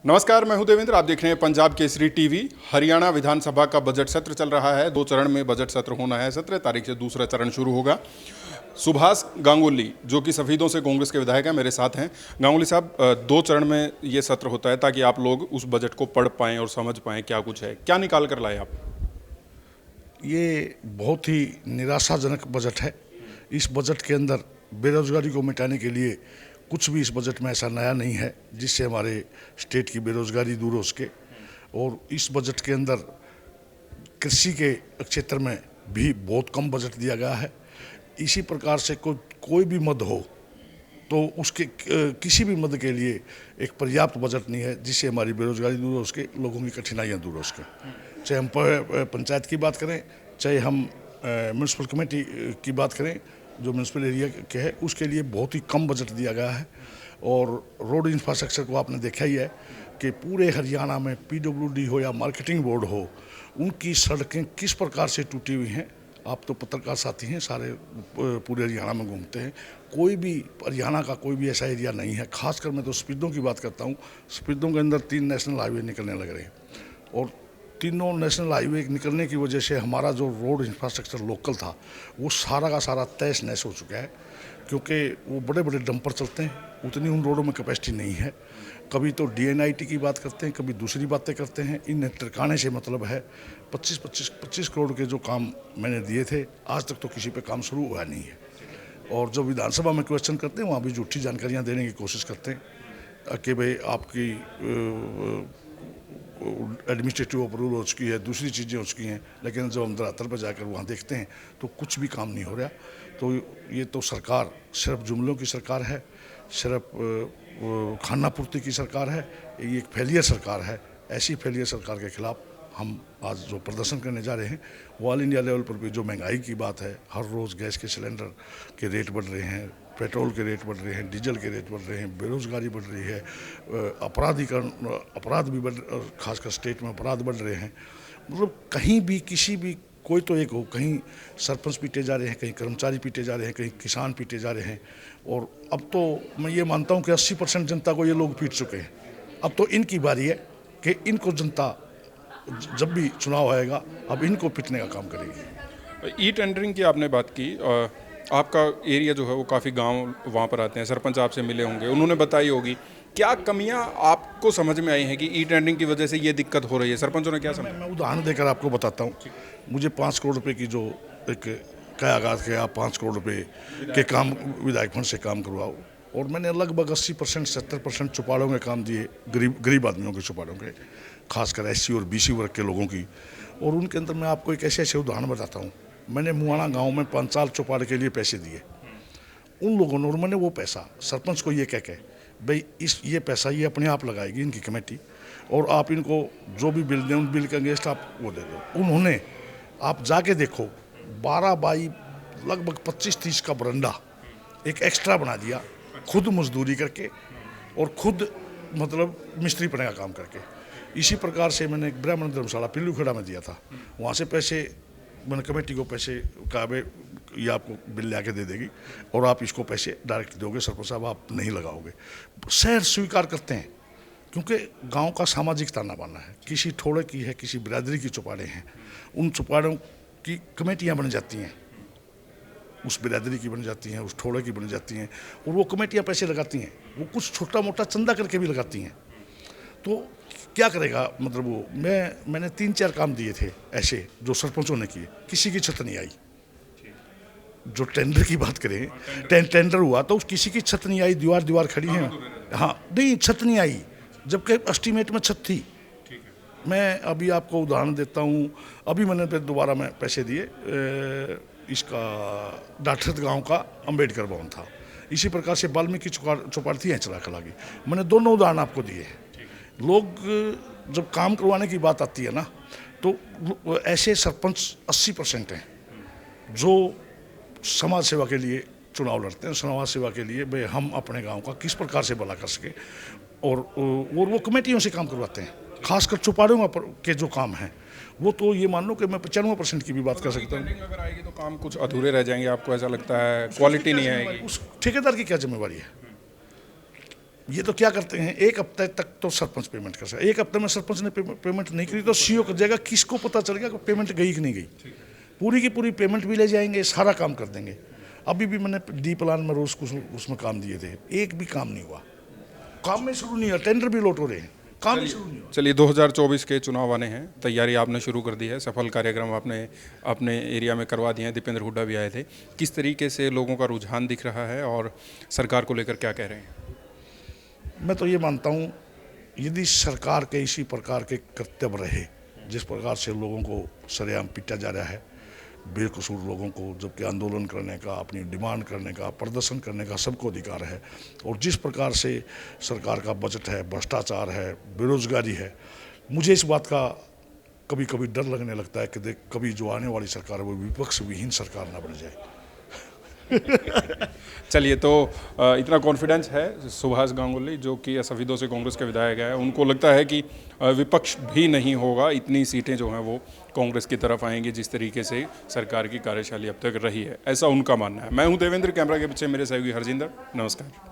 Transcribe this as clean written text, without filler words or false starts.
नमस्कार, मैं हूं देवेंद्र। आप देख रहे हैं पंजाब केसरी टीवी। हरियाणा विधानसभा का बजट सत्र चल रहा है। 2 चरण में बजट सत्र होना है। 17 तारीख से दूसरा चरण शुरू होगा। सुभाष गांगुली जो कि सफीदों से कांग्रेस के विधायक हैं, मेरे साथ हैं। गांगुली साहब, 2 चरण में ये सत्र होता है ताकि आप लोग उस बजट को पढ़ पाएं और समझ पाएं क्या कुछ है। क्या निकाल कर लाए आप? ये बहुत ही निराशाजनक बजट है। इस बजट के अंदर बेरोजगारी को मिटाने के लिए कुछ भी इस बजट में ऐसा नया नहीं है जिससे हमारे स्टेट की बेरोजगारी दूर हो सके। और इस बजट के अंदर कृषि के क्षेत्र में भी बहुत कम बजट दिया गया है। इसी प्रकार से कोई भी मद हो तो उसके किसी भी मद के लिए एक पर्याप्त बजट नहीं है जिससे हमारी बेरोजगारी दूर हो सके, लोगों की कठिनाइयाँ दूर हो सके। चाहे हम पंचायत की बात करें, चाहे हम म्यूनसिपल कमेटी की बात करें, जो म्यूनसिपल एरिया के है उसके लिए बहुत ही कम बजट दिया गया है। और रोड इंफ्रास्ट्रक्चर को आपने देखा ही है कि पूरे हरियाणा में पीडब्ल्यूडी हो या मार्केटिंग बोर्ड हो, उनकी सड़कें किस प्रकार से टूटी हुई हैं। आप तो पत्रकार साथी हैं, सारे पूरे हरियाणा में घूमते हैं। कोई भी हरियाणा का कोई भी ऐसा एरिया नहीं है। खासकर मैं तो स्पीडों की बात करता हूँ। स्पीडों के अंदर 3 नेशनल हाईवे निकलने लग रहे हैं और तीनों नेशनल हाईवे निकलने की वजह से हमारा जो रोड इंफ्रास्ट्रक्चर लोकल था वो सारा का सारा तहस नहस हो चुका है, क्योंकि वो बड़े बड़े डंपर चलते हैं, उतनी उन रोडों में कैपेसिटी नहीं है। कभी तो डीएनआईटी की बात करते हैं, कभी दूसरी बातें करते हैं। इन ठिकाने से मतलब है 25 करोड़ के जो काम मैंने दिए थे, आज तक तो किसी पे काम शुरू हुआ नहीं है। और जब विधानसभा में क्वेश्चन करते हैं वहाँ भी झूठी जानकारियाँ देने की कोशिश करते हैं कि भाई आपकी एडमिनिस्ट्रेटिव अप्रूवल हो चुकी है, दूसरी चीज़ें हो चुकी हैं। लेकिन जब हम धरातल पर जाकर वहाँ देखते हैं तो कुछ भी काम नहीं हो रहा। तो ये तो सरकार सिर्फ जुमलों की सरकार है, सिर्फ खाना पूर्ति की सरकार है। ये एक फेलियर सरकार है। ऐसी फेलियर सरकार के खिलाफ हम आज जो प्रदर्शन करने जा रहे हैं वो ऑल इंडिया लेवल पर भी जो महंगाई की बात है, हर रोज़ गैस के सिलेंडर के रेट बढ़ रहे हैं, पेट्रोल के रेट बढ़ रहे हैं, डीजल के रेट बढ़ रहे हैं, बेरोजगारी बढ़ रही है, अपराध भी खासकर स्टेट में अपराध बढ़ रहे हैं। मतलब कहीं भी किसी भी कोई तो एक हो, कहीं सरपंच पीटे जा रहे हैं, कहीं कर्मचारी पीटे जा रहे हैं, कहीं किसान पीटे जा रहे हैं। और अब तो मैं ये मानता हूँ कि 80% जनता को ये लोग पीट चुके हैं। अब तो इनकी बारी है कि इनको जनता जब भी चुनाव आएगा अब इनको पिटने का काम करेगी। ई टेंडरिंग की आपने बात की। आपका एरिया जो है वो काफ़ी गांव वहाँ पर आते हैं, सरपंच आपसे मिले होंगे, उन्होंने बताई होगी। क्या कमियां आपको समझ में आई हैं कि ई टेंडरिंग की वजह से ये दिक्कत हो रही है? सरपंचों ने क्या समझा? मैं उदाहरण देकर आपको बताता हूँ। मुझे 5 करोड़ रुपए की जो एक कयागात के आप 5 करोड़ रुपए के काम विधायक फंड से काम करवाओ, और मैंने लगभग 80% 70% चौपाड़ों के काम दिए, गरीब आदमियों के चौपाड़ों के, खासकर एससी और बीसी वर्ग के लोगों की। और उनके अंदर मैं आपको एक ऐसे उदाहरण बताता हूँ। मैंने मुआना गांव में 5 साल चौपाड़ के लिए पैसे दिए उन लोगों ने, और मैंने वो पैसा सरपंच को ये कह भाई ये पैसा ये अपने आप लगाएगी इनकी कमेटी, और आप इनको जो भी बिल दें उन बिल के अगेंस्ट आप वो दे दो। उन्होंने, आप जाके देखो, 12 बाई लगभग 25-30 का बरंडा एक एक्स्ट्रा बना दिया, खुद मजदूरी करके और खुद मतलब मिस्त्री पने का काम करके। इसी प्रकार से मैंने एक ब्राह्मण धर्मशाला पिल्लूखेड़ा में दिया था। वहाँ से पैसे मैंने कमेटी को पैसे कहा भाई ये आपको बिल ला के दे देगी और आप इसको पैसे डायरेक्ट दोगे, सरपंच साहब आप नहीं लगाओगे। शहर स्वीकार करते हैं क्योंकि गांव का सामाजिक ताना बाना है। किसी ठोड़े की है, किसी बिरादरी की चौपाड़े हैं, उन चौपाड़ों की कमेटियाँ बन जाती हैं, उस बिरादरी की बन जाती हैं, उस ठोड़े की बन जाती हैं, और वो कमेटियाँ पैसे लगाती हैं। वो कुछ छोटा मोटा चंदा करके भी लगाती हैं। तो क्या करेगा मतलब वो मैंने 3-4 काम दिए थे ऐसे जो सरपंचों ने किए, किसी की छत नहीं आई। जो टेंडर की बात करें, टेंडर हुआ तो किसी की छत नहीं आई, दीवार खड़ी है। हाँ नहीं, छत नहीं आई, जबकि एस्टीमेट में छत थी। मैं अभी आपको उदाहरण देता हूँ। अभी मैंने दोबारा में पैसे दिए, इसका डाठरत गांव का अम्बेडकर भवन था। इसी प्रकार से वाल्मीकि चौपाड़ थी चला खला की। मैंने दोनों उदाहरण आपको दिए हैं। लोग जब काम करवाने की बात आती है ना, तो ऐसे सरपंच 80% हैं जो समाज सेवा के लिए चुनाव लड़ते हैं। समाज सेवा के लिए भाई हम अपने गांव का किस प्रकार से भला कर सके, और वो कमेटियों से काम करवाते हैं। खासकर चौपाड़ों के जो काम हैं वो तो ये मान लो कि मैं 95% की भी बात कर सकता हूँ। अगर आएगी तो काम कुछ अधूरे रह जाएंगे, आपको ऐसा लगता है? क्वालिटी नहीं आएगी? उस ठेकेदार की क्या जिम्मेवारी है? ये तो क्या करते हैं, एक हफ्ते तक तो सरपंच पेमेंट कर सकता है, एक हफ्ते में सरपंच ने पेमेंट नहीं करी तो सीओ कर जाएगा, किसको पता चल गया कि पेमेंट गई कि नहीं गई। पूरी की पूरी पेमेंट भी ले जाएंगे, सारा काम कर देंगे। अभी भी मैंने डी प्लान में रोज कुछ उसमें काम दिए थे, एक भी काम नहीं हुआ, काम में शुरू नहीं हुआ, टेंडर भी लौट हो रहे हैं, काम ही शुरू नहीं हुआ। चलिए 2024 के चुनाव आने हैं, तैयारी आपने शुरू कर दी है, सफल कार्यक्रम आपने अपने एरिया में करवा दिए हैं, दीपेंद्र हुड्डा भी आए थे। किस तरीके से लोगों का रुझान दिख रहा है और सरकार को लेकर क्या कह रहे हैं? मैं तो ये मानता हूँ, यदि सरकार के इसी प्रकार के कर्तव्य रहे, जिस प्रकार से लोगों को सरेआम पीटा जा रहा है, बेकसूर लोगों को, जबकि आंदोलन करने का, अपनी डिमांड करने का, प्रदर्शन करने का सबको अधिकार है, और जिस प्रकार से सरकार का बजट है, भ्रष्टाचार है, बेरोजगारी है, मुझे इस बात का कभी कभी डर लगने लगता है कि देख कभी जो आने वाली सरकार है वो विपक्ष विहीन सरकार ना बन जाए। चलिए, तो इतना कॉन्फिडेंस है सुभाष गांगुली जो कि सफीदों से कांग्रेस के विधायक है, उनको लगता है कि विपक्ष भी नहीं होगा, इतनी सीटें जो हैं वो कांग्रेस की तरफ आएंगी जिस तरीके से सरकार की कार्यशैली अब तक रही है, ऐसा उनका मानना है। मैं हूं देवेंद्र, कैमरा के पीछे मेरे सहयोगी हरजिंदर। नमस्कार।